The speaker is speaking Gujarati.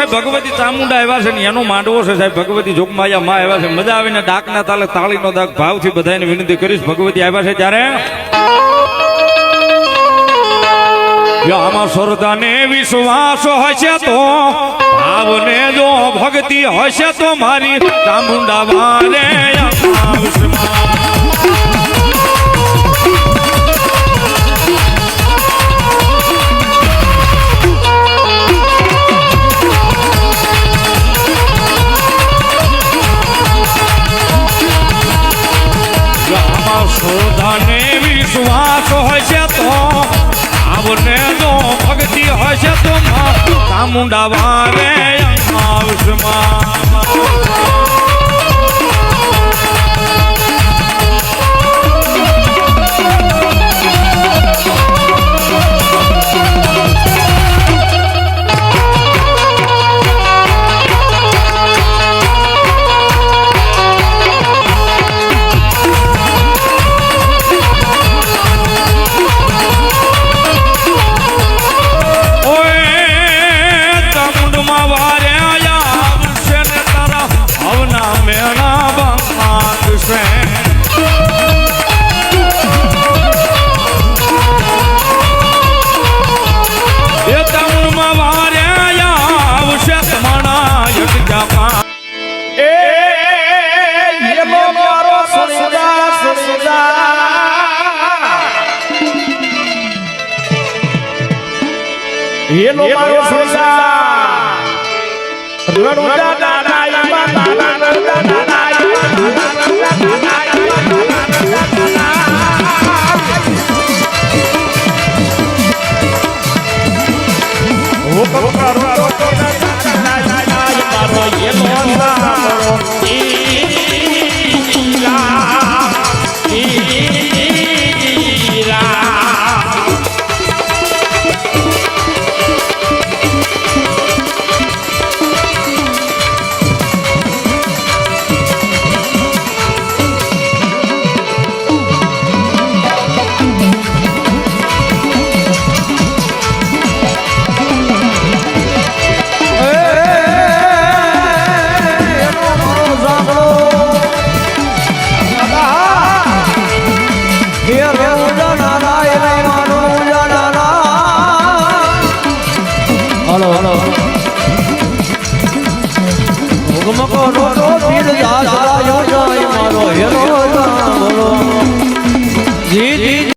સાહેબ ભગવતી ચામુંડા આવ્યા છે ને એનો માંડવો છે સાહેબ ભગવતી જોગમાયા માં આવ્યા છે મજા આવીને ડાકના તાલે તાળીનો દાગ ભાવથી બધાને વિનંતી કરીશ ભગવતી આવ્યા છે ત્યારે આમાં શ્રદ્ધાને વિશ્વાસ હશે તો ભાવને જો ભક્તિ હશે તો મારી ચામુંડા વારે શ્રદ્ધાને વિશ્વાસ હશે તો આવને જો ભક્તિ હશે તો ચામુંડા વારે હેલો મારો સોસા રણુડા દાદા ઓ કરો